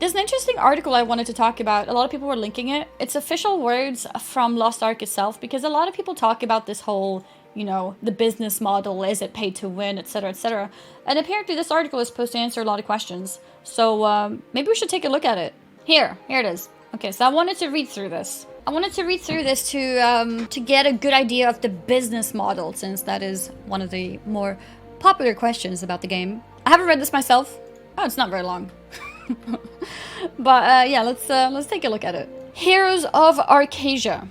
There's an interesting article I wanted to talk about. A lot of people were linking it. It's official words from Lost Ark itself, because a lot of people talk about this whole, you know, the business model, is it pay to win, etc, etc. And apparently this article is supposed to answer a lot of questions. So maybe we should take a look at it. Here it is. Okay, so I wanted to read through this. To get a good idea of the business model, since that is one of the more popular questions about the game. I haven't read this myself. Oh, it's not very long. But yeah, let's take a look at it. Heroes of Arcasia.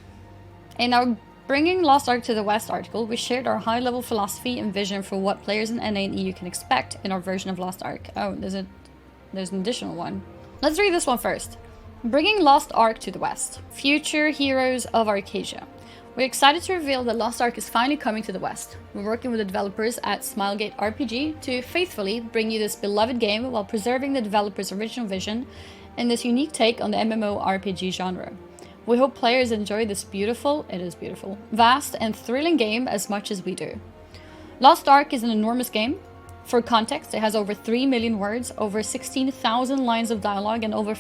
In our Bringing Lost Ark to the West article, we shared our high-level philosophy and vision for what players in NA and EU can expect in our version of Lost Ark. Oh, there's an additional one. Let's read this one first. Bringing Lost Ark to the West. Future Heroes of Arcasia. We're excited to reveal that Lost Ark is finally coming to the West. We're working with the developers at Smilegate RPG to faithfully bring you this beloved game while preserving the developer's original vision and this unique take on the MMORPG genre. We hope players enjoy this beautiful, vast and thrilling game as much as we do. Lost Ark is an enormous game. For context, it has over 3 million words, over 16,000 lines of dialogue, and over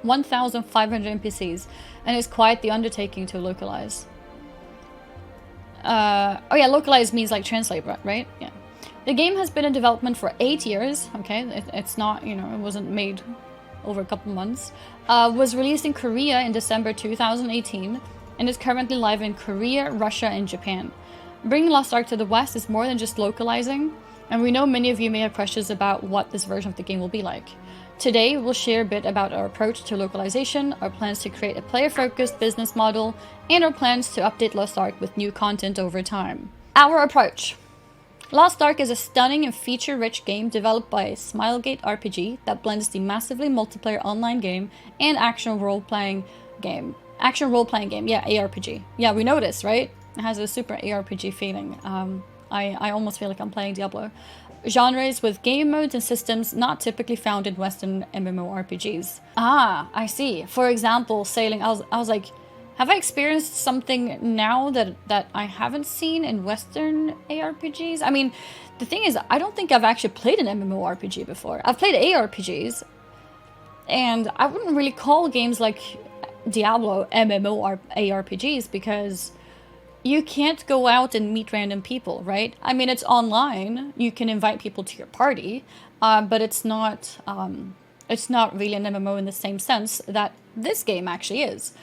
1,500 NPCs, and is quite the undertaking to localize. Oh yeah, localize means like translate, right? Yeah. The game has been in development for 8 years. Okay, it's not, you know, it wasn't made over a couple months. Was released in Korea in December 2018, and is currently live in Korea, Russia, and Japan. Bringing Lost Ark to the West is more than just localizing, and we know many of you may have questions about what this version of the game will be like. Today, we'll share a bit about our approach to localization, our plans to create a player-focused business model, and our plans to update Lost Ark with new content over time. Our approach. Lost Ark is a stunning and feature-rich game developed by Smilegate RPG that blends the massively multiplayer online game and action role-playing game. Yeah, ARPG. Yeah, we know this, right? It has a super ARPG feeling. I almost feel like I'm playing Diablo. Genres with game modes and systems not typically found in Western MMORPGs. Ah, I see. For example, sailing. I was like, have I experienced something now that I haven't seen in Western ARPGs? I mean, the thing is, I don't think I've actually played an MMORPG before. I've played ARPGs, and I wouldn't really call games like Diablo MMORPGs because you can't go out and meet random people, right? I mean, it's online. You can invite people to your party, but it's not really an MMO in the same sense that this game actually is.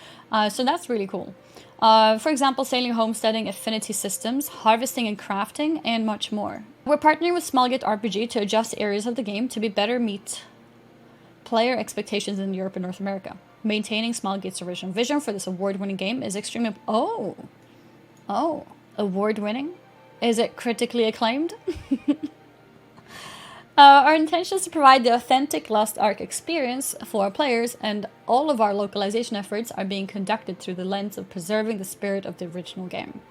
So that's really cool. For example, sailing, homesteading, affinity systems, harvesting and crafting, and much more. We're partnering with Smilegate RPG to adjust areas of the game to be better meet player expectations in Europe and North America. Maintaining Smilegate's original vision for this award-winning game is extremely... Oh, award-winning? Is it critically acclaimed? Our intention is to provide the authentic Lost Ark experience for our players, and all of our localization efforts are being conducted through the lens of preserving the spirit of the original game.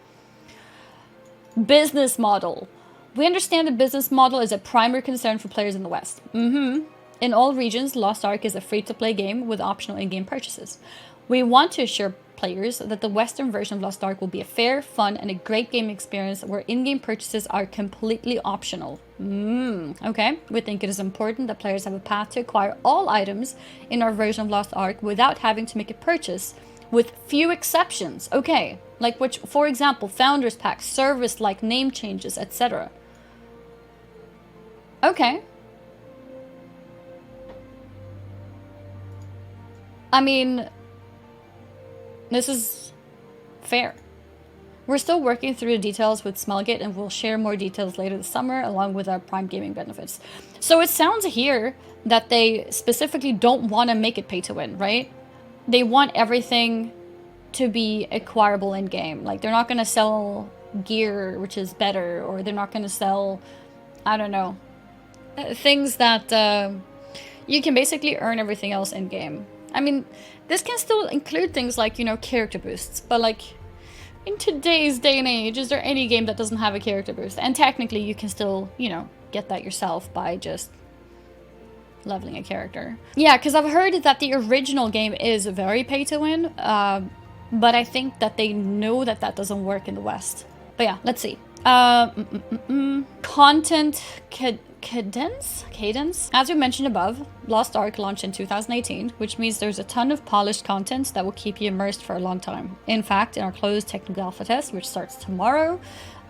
Business model. We understand the business model is a primary concern for players in the West. In all regions, Lost Ark is a free-to-play game with optional in-game purchases. We want to assure players that the Western version of Lost Ark will be a fair, fun, and a great game experience where in-game purchases are completely optional. Okay. We think it is important that players have a path to acquire all items in our version of Lost Ark without having to make a purchase, with few exceptions. Okay. Like which, for example, Founders Pack, service like name changes, etc. Okay. I mean, this is fair. We're still working through the details with Smilegate, and we'll share more details later this summer along with our Prime Gaming benefits. So it sounds here that they specifically don't want to make it pay to win, right? They want everything to be acquirable in-game. Like, they're not going to sell gear, which is better, or they're not going to sell, I don't know, things that you can basically earn everything else in-game. I mean, this can still include things like, you know, character boosts, but like, in today's day and age, is there any game that doesn't have a character boost? And technically, you can still, you know, get that yourself by just leveling a character. Yeah, because I've heard that the original game is very pay to win, but I think that they know that that doesn't work in the West. But yeah, let's see. Content Cadence? As we mentioned above, Lost Ark launched in 2018, which means there's a ton of polished content that will keep you immersed for a long time. In fact, in our closed technical alpha test, which starts tomorrow,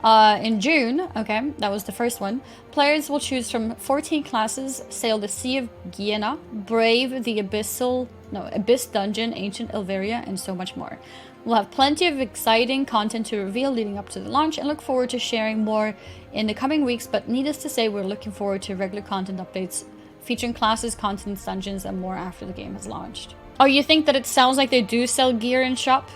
in June, okay, that was the first one, players will choose from 14 classes, sail the Sea of Guiana, brave the Abyss Dungeon, Ancient Elveria, and so much more. We'll have plenty of exciting content to reveal leading up to the launch and look forward to sharing more in the coming weeks, but needless to say, we're looking forward to regular content updates featuring classes, content, dungeons, and more after the game has launched. Oh, you think that it sounds like they do sell gear in shop,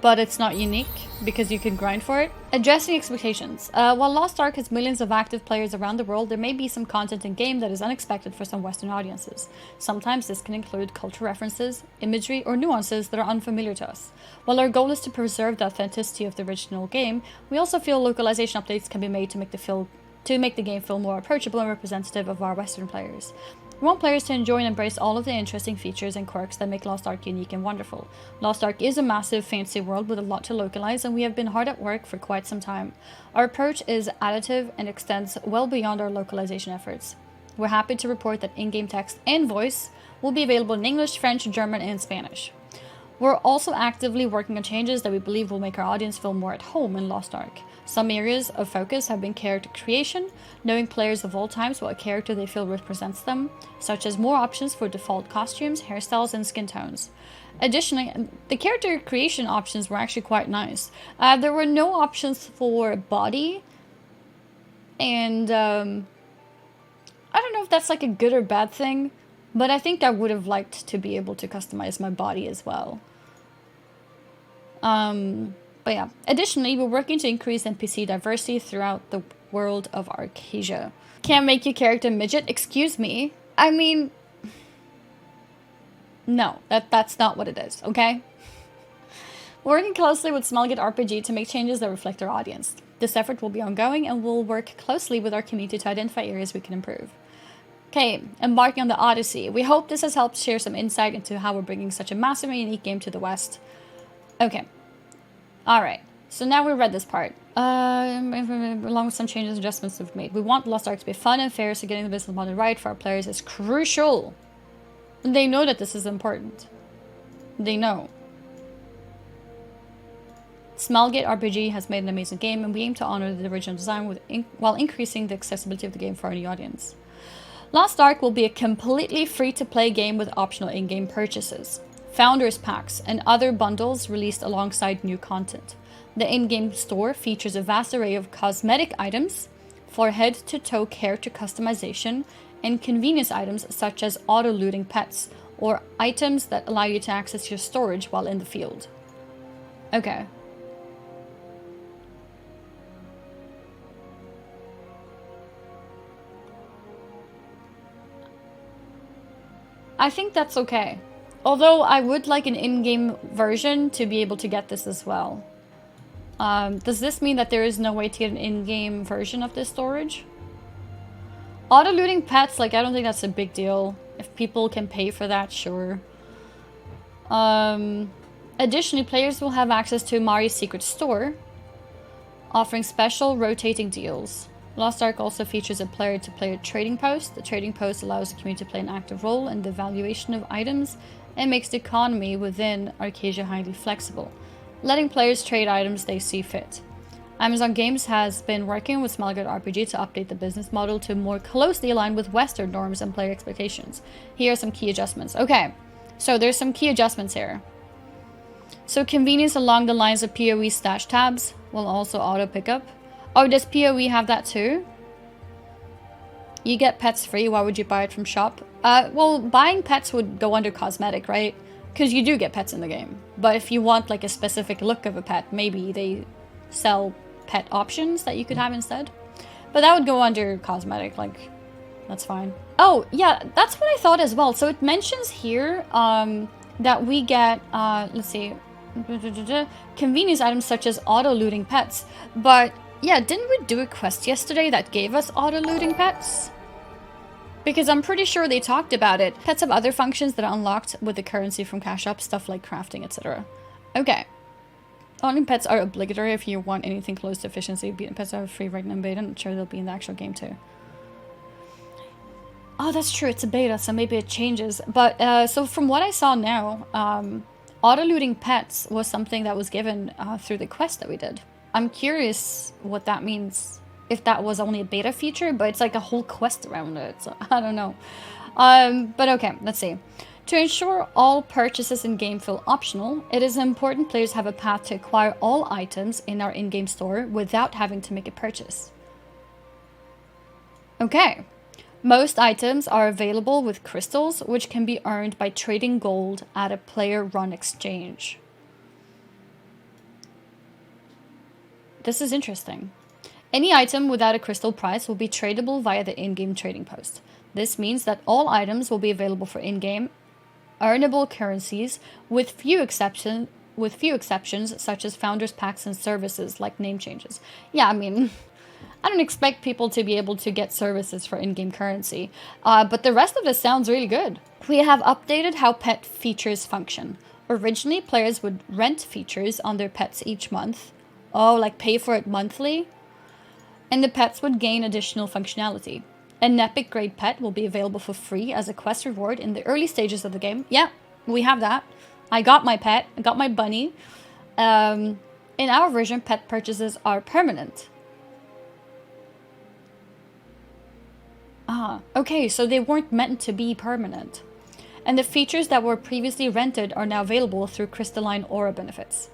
but it's not unique because you can grind for it? Addressing expectations. While Lost Ark has millions of active players around the world, there may be some content in game that is unexpected for some Western audiences. Sometimes this can include cultural references, imagery, or nuances that are unfamiliar to us. While our goal is to preserve the authenticity of the original game, we also feel localization updates can be made to make the game feel more approachable and representative of our Western players. We want players to enjoy and embrace all of the interesting features and quirks that make Lost Ark unique and wonderful. Lost Ark is a massive, fancy world with a lot to localize, and we have been hard at work for quite some time. Our approach is additive and extends well beyond our localization efforts. We're happy to report that in-game text and voice will be available in English, French, German, and Spanish. We're also actively working on changes that we believe will make our audience feel more at home in Lost Ark. Some areas of focus have been character creation, knowing players of all times what character they feel represents them, such as more options for default costumes, hairstyles, and skin tones. Additionally, the character creation options were actually quite nice. There were no options for body, and I don't know if that's like a good or bad thing, but I think I would have liked to be able to customize my body as well. But yeah, additionally, we're working to increase NPC diversity throughout the world of Arcasia. Can't make your character midget? Excuse me? I mean, no, that's not what it is, okay? We're working closely with Smelgit RPG to make changes that reflect our audience. This effort will be ongoing and we'll work closely with our community to identify areas we can improve. Okay, embarking on the Odyssey. We hope this has helped share some insight into how we're bringing such a massive and unique game to the West. Okay. Alright, so now we read this part. Along with some changes and adjustments we've made. We want Lost Ark to be fun and fair, so getting the business model right for our players is crucial. And they know that this is important. They know. Smelgit RPG has made an amazing game, and we aim to honor the original design while increasing the accessibility of the game for our new audience. Lost Ark will be a completely free-to-play game with optional in-game purchases, Founders Packs, and other bundles released alongside new content. The in-game store features a vast array of cosmetic items for head-to-toe character customization and convenience items such as auto-looting pets or items that allow you to access your storage while in the field. Okay. I think that's okay. Although I would like an in-game version to be able to get this as well. Does this mean that there is no way to get an in-game version of this storage? Auto-looting pets, like, I don't think that's a big deal. If people can pay for that, sure. Additionally, players will have access to Mari's Secret Store, offering special rotating deals. Lost Ark also features a player-to-player trading post. The trading post allows the community to play an active role in the valuation of items and makes the economy within Arcasia highly flexible, letting players trade items they see fit. Amazon Games has been working with Smelgit RPG to update the business model to more closely align with Western norms and player expectations. Here are some key adjustments. Okay, so there's some key adjustments here. So convenience along the lines of PoE stash tabs will also auto pickup. Oh, does PoE have that too? You get pets free, why would you buy it from shop? Well, buying pets would go under cosmetic, right? Because you do get pets in the game. But if you want like a specific look of a pet, maybe they sell pet options that you could have instead. But that would go under cosmetic, like, that's fine. Oh, yeah, that's what I thought as well. So it mentions here that we get, let's see, convenience items such as auto-looting pets. But yeah, didn't we do a quest yesterday that gave us auto-looting pets? Because I'm pretty sure they talked about it. Pets have other functions that are unlocked with the currency from cash up, stuff like crafting, etc. Okay. Owning pets are obligatory if you want anything close to efficiency. Beaten pets are free right now, but I'm sure they'll be in the actual game too. Oh, that's true. It's a beta, so maybe it changes. But so from what I saw now, auto-looting pets was something that was given through the quest that we did. I'm curious what that means. If that was only a beta feature, but it's like a whole quest around it. So I don't know. But okay, let's see. To ensure all purchases in-game feel optional, it is important players have a path to acquire all items in our in-game store without having to make a purchase. Okay. Most items are available with crystals, which can be earned by trading gold at a player-run exchange. This is interesting. Any item without a crystal price will be tradable via the in-game trading post. This means that all items will be available for in-game earnable currencies, with few exceptions, such as founders packs and services like name changes. Yeah, I mean, I don't expect people to be able to get services for in-game currency, but the rest of this sounds really good. We have updated how pet features function. Originally, players would rent features on their pets each month. Oh, like pay for it monthly? And the pets would gain additional functionality. An epic grade pet will be available for free as a quest reward in the early stages of the game. Yeah, we have that. I got my pet. I got my bunny. In our version, pet purchases are permanent. Ah, okay, so they weren't meant to be permanent. And the features that were previously rented are now available through crystalline aura benefits.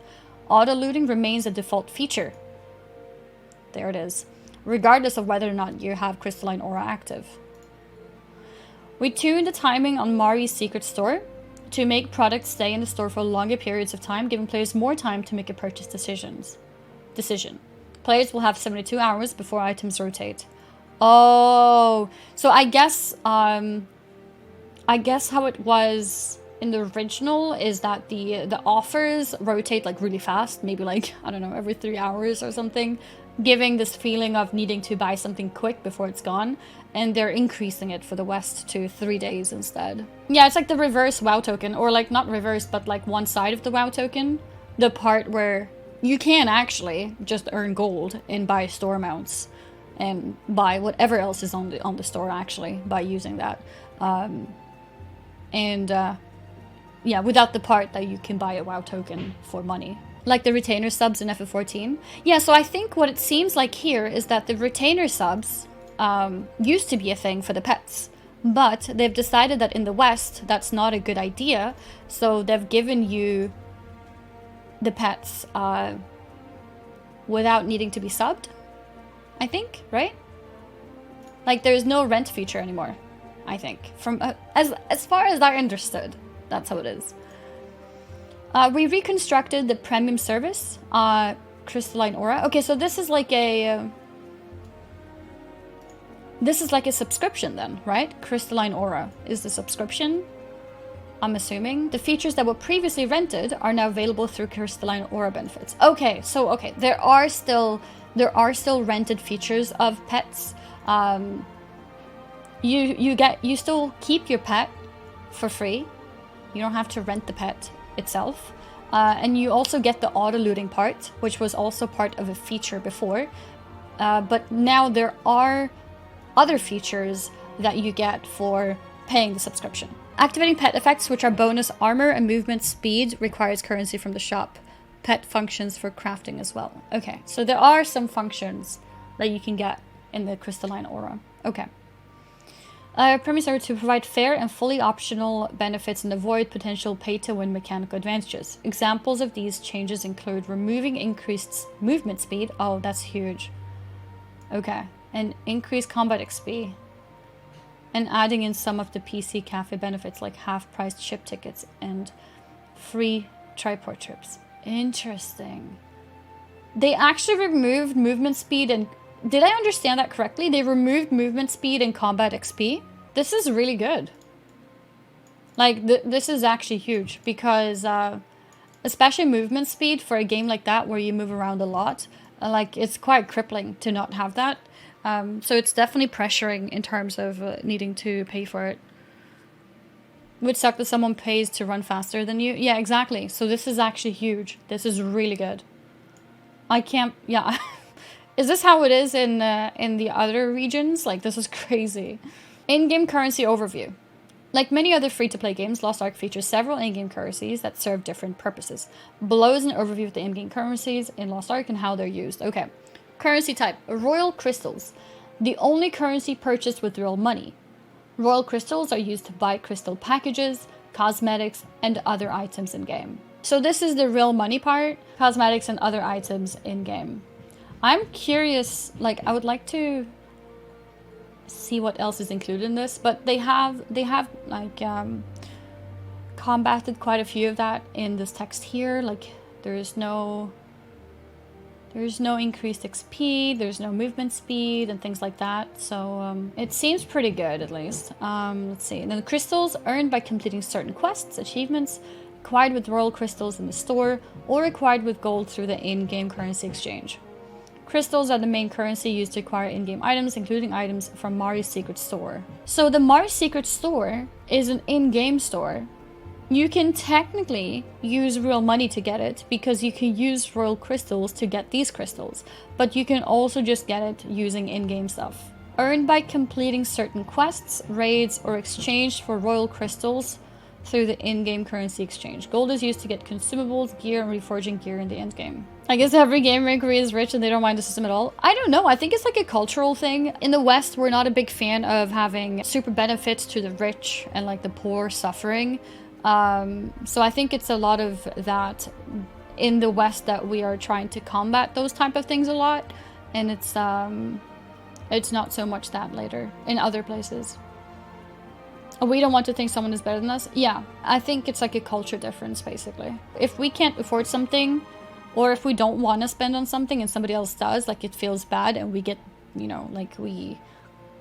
Auto-looting remains a default feature. There it is. Regardless of whether or not you have crystalline aura active. We tuned the timing on Mari's secret store to make products stay in the store for longer periods of time, giving players more time to make a purchase decision. Players will have 72 hours before items rotate. Oh, so I guess how it was in the original is that the offers rotate like really fast, maybe like, I don't know, every 3 hours or something, giving this feeling of needing to buy something quick before it's gone, and they're increasing it for the West to 3 days instead. Yeah, it's like the reverse WoW token, or like not reverse, but like one side of the WoW token, the part where you can actually just earn gold and buy store mounts and buy whatever else is on the store actually by using that. Yeah, without the part that you can buy a WoW token for money. Like the retainer subs in FF14. Yeah, so I think what it seems like here is that the retainer subs used to be a thing for the pets. But they've decided that in the West, that's not a good idea. So they've given you the pets without needing to be subbed, I think, right? Like there's no rent feature anymore, I think. From as far as I understood, that's how it is. We reconstructed the premium service, Crystalline Aura. Okay, so this is like a subscription then, right? Crystalline Aura is the subscription, I'm assuming. The features that were previously rented are now available through Crystalline Aura benefits. Okay, so okay, there are still rented features of pets. You still keep your pet for free. You don't have to rent the pet itself, and you also get the auto looting part, which was also part of a feature before, but now there are other features that you get for paying the subscription. Activating pet effects, which are bonus armor and movement speed, requires currency from the shop. Pet functions for crafting as well. Okay, so there are some functions that you can get in the Crystalline Aura. Okay. Premise are to provide fair and fully optional benefits and avoid potential pay-to-win mechanical advantages. Examples of these changes include removing increased movement speed. Oh, that's huge. Okay. And increased combat XP. And adding in some of the PC cafe benefits like half-priced ship tickets and free triport trips. Interesting. They actually removed movement speed and... Did I understand that correctly? They removed movement speed and combat XP? This is really good. Like, this is actually huge because, especially movement speed for a game like that where you move around a lot, like, it's quite crippling to not have that. So it's definitely pressuring in terms of needing to pay for it. Would suck that someone pays to run faster than you. Yeah, exactly. So this is actually huge. This is really good. I can't... Yeah. Is this how it is in the other regions? Like, this is crazy. In-game currency overview. Like many other free-to-play games, Lost Ark features several in-game currencies that serve different purposes. Below is an overview of the in-game currencies in Lost Ark and how they're used. Okay. Currency type. Royal crystals. The only currency purchased with real money. Royal crystals are used to buy crystal packages, cosmetics, and other items in-game. So this is the real money part. Cosmetics and other items in-game. I'm curious, like, I would like to see what else is included in this, but they have like combated quite a few of that in this text here. Like there's no increased XP, there's no movement speed and things like that, so it seems pretty good at least. Let's see. And then the crystals earned by completing certain quests, achievements, acquired with royal crystals in the store, or acquired with gold through the in-game currency exchange. Crystals are the main currency used to acquire in-game items, including items from Mari's Secret Store. So the Mari's Secret Store is an in-game store. You can technically use real money to get it, because you can use royal crystals to get these crystals. But you can also just get it using in-game stuff. Earned by completing certain quests, raids, or exchanged for royal crystals through the in-game currency exchange. Gold is used to get consumables, gear, and reforging gear in the end-game. I guess every gamer in Korea is rich and they don't mind the system at all. I don't know. I think it's like a cultural thing. In the West, we're not a big fan of having super benefits to the rich and like the poor suffering. So I think it's a lot of that in the West that we are trying to combat those type of things a lot. And it's not so much that later in other places. We don't want to think someone is better than us. Yeah, I think it's like a culture difference, basically. If we can't afford something, or if we don't want to spend on something and somebody else does, like it feels bad and we get, you know, like we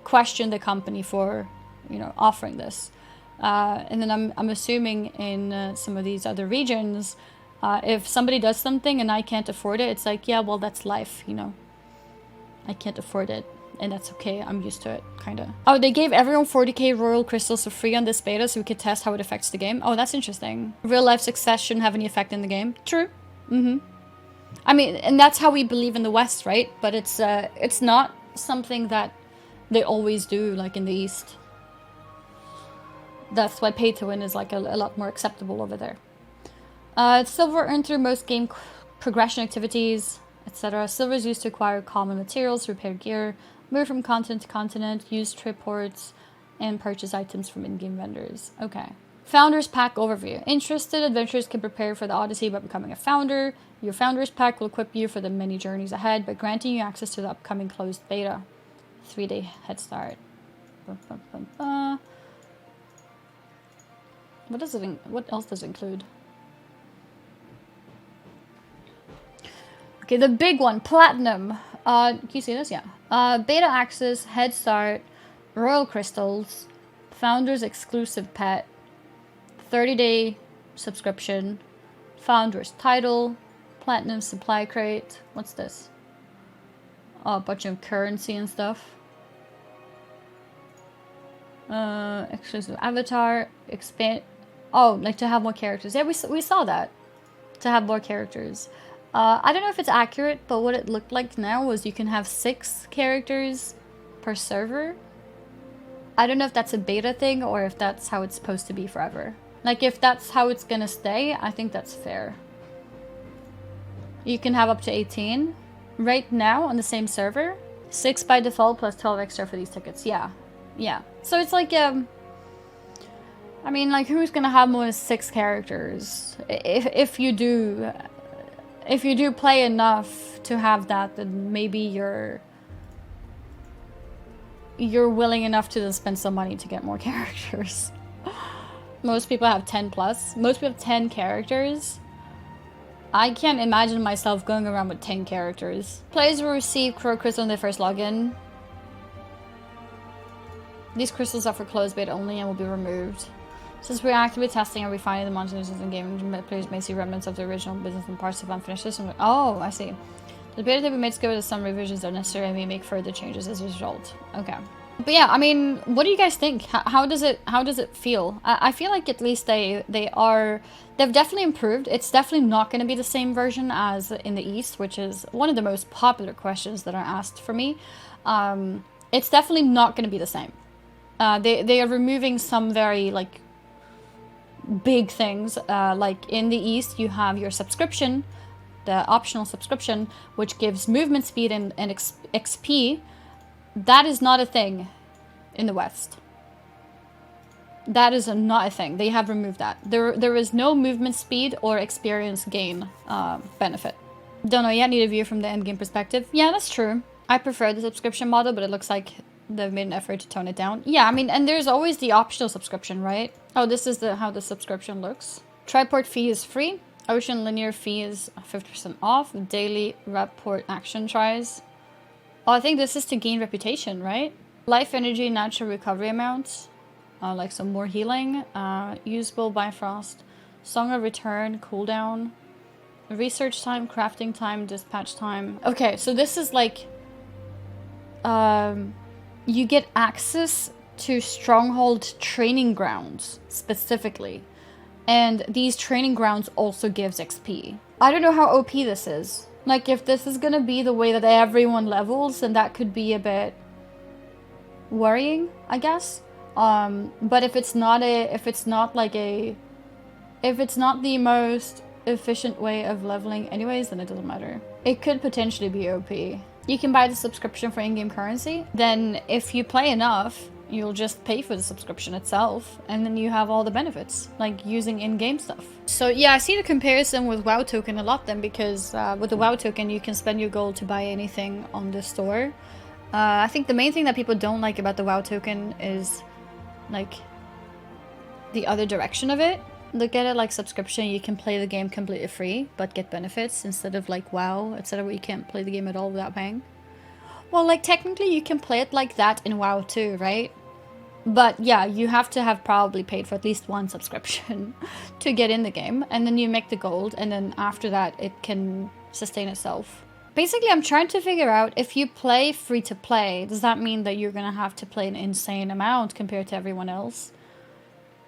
question the company for, you know, offering this. And then I'm assuming in some of these other regions, if somebody does something and I can't afford it, it's like, yeah, well, that's life, you know. I can't afford it. And that's okay, I'm used to it, kinda. Oh, they gave everyone 40k royal crystals for free on this beta so we could test how it affects the game. Oh, that's interesting. Real life success shouldn't have any effect in the game. True. I mean, and that's how we believe in the West, right? But it's not something that they always do, like in the East. That's why pay to win is like a lot more acceptable over there. Silver earned through most game progression activities, etc. Silver is used to acquire common materials, repair gear, move from continent to continent, use trip ports, and purchase items from in-game vendors. Okay. Founders Pack Overview. Interested adventurers can prepare for the Odyssey by becoming a founder. Your Founders Pack will equip you for the many journeys ahead by granting you access to the upcoming closed beta. 3-day head start. What else does it include? Okay, the big one, Platinum. Can you see this? Yeah. Beta access, head start, royal crystals, founders exclusive pet, 30-day subscription, founders title, platinum supply crate. What's this? Oh, a bunch of currency and stuff. Exclusive avatar, expand. Oh, like to have more characters. Yeah, we saw that. To have more characters. I don't know if it's accurate, but what it looked like now was you can have 6 characters per server. I don't know if that's a beta thing or if that's how it's supposed to be forever. Like, if that's how it's gonna stay, I think that's fair. You can have up to 18. Right now, on the same server, 6 by default plus 12 extra for these tickets. Yeah. Yeah. So it's like, I mean, like, who's gonna have more than 6 characters? If you do play enough to have that, then maybe you're willing enough to then spend some money to get more characters. Most people have 10 plus. Most people have 10 characters. I can't imagine myself going around with 10 characters. Players will receive Crow Crystal on their first login. These crystals are for closed beta only and will be removed. Since we're actively testing and refining the monsters in game, players may see remnants of the original business and parts of unfinished system. Oh, I see. The beta that we made scope with some revisions are necessary and we make further changes as a result. Okay. But yeah, I mean, what do you guys think? How does it feel? I feel like at least they've definitely improved. It's definitely not going to be the same version as in the East, which is one of the most popular questions that are asked for me. It's definitely not going to be the same. They are removing some very like big things. Like in the East, you have your subscription, the optional subscription, which gives movement speed and XP. That is not a thing in the West. That is not a thing. They have removed that. There is no movement speed or experience gain benefit. Don't know yet, need a view from the endgame perspective. Yeah, that's true. I prefer the subscription model, but it looks like they've made an effort to tone it down. Yeah, I mean, and there's always the optional subscription, right? Oh, this is how the subscription looks. Triport fee is free. Ocean linear fee is 50% off. Daily report action tries. Oh, I think this is to gain reputation, right? Life energy, natural recovery amounts. Like some more healing. Usable Bifrost. Song of Return, cooldown. Research time, crafting time, dispatch time. Okay, so this is like... you get access to Stronghold training grounds, specifically. And these training grounds also gives XP. I don't know how OP this is. Like, if this is gonna be the way that everyone levels, then that could be a bit worrying, I guess. But if it's not the most efficient way of leveling anyways, then it doesn't matter. It could potentially be OP. You can buy the subscription for in-game currency. Then if you play enough, you'll just pay for the subscription itself, and then you have all the benefits, like using in-game stuff. So yeah, I see the comparison with WoW token a lot then, because with the WoW token you can spend your gold to buy anything on the store. I think the main thing that people don't like about the WoW token is like the other direction of it. Look at it like subscription. You can play the game completely free but get benefits, instead of like WoW, etc., where you can't play the game at all without paying. Well, like technically you can play it like that in WoW too, right? But yeah, you have to have probably paid for at least one subscription to get in the game, and then you make the gold, and then after that it can sustain itself. Basically, I'm trying to figure out, if you play free to play, does that mean that you're gonna have to play an insane amount compared to everyone else?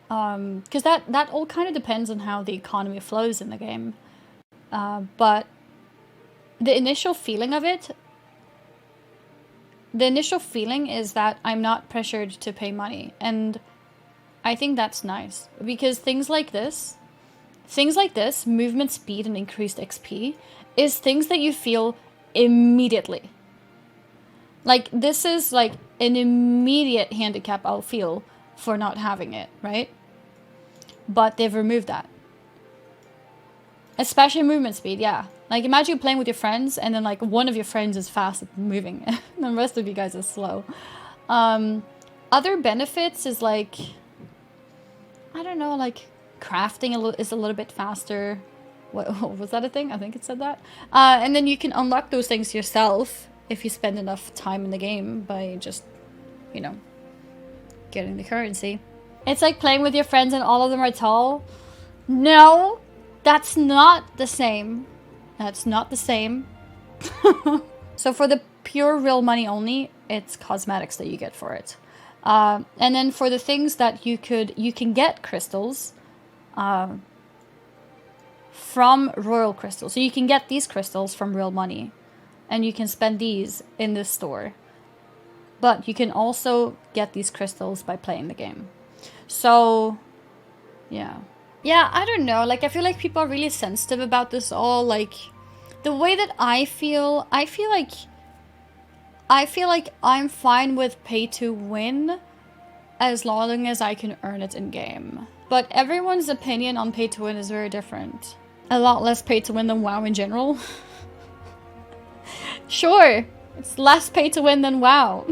Because that all kind of depends on how the economy flows in the game. But the initial feeling of it, is that I'm not pressured to pay money, and I think that's nice, because things like this, movement speed and increased XP, is things that you feel immediately. Like, this is like an immediate handicap I'll feel for not having it, right? But they've removed that. Especially movement speed, yeah. Like, imagine playing with your friends, and then like one of your friends is fast at moving and the rest of you guys are slow. Other benefits is like, I don't know, like crafting is a little bit faster. What was that a thing? I think it said that. And then you can unlock those things yourself if you spend enough time in the game by just, you know, getting the currency. It's like playing with your friends and all of them are tall. No, that's not the same. That's not the same. So for the pure real money only, it's cosmetics that you get for it. And then for the things that you can get crystals from royal crystals. So you can get these crystals from real money, and you can spend these in this store. But you can also get these crystals by playing the game. So, yeah. Yeah, I don't know. Like, I feel like people are really sensitive about this all. Like, the way that I feel like I'm fine with pay to win as long as I can earn it in game. But everyone's opinion on pay to win is very different. A lot less pay to win than WoW in general. Sure, it's less pay to win than WoW.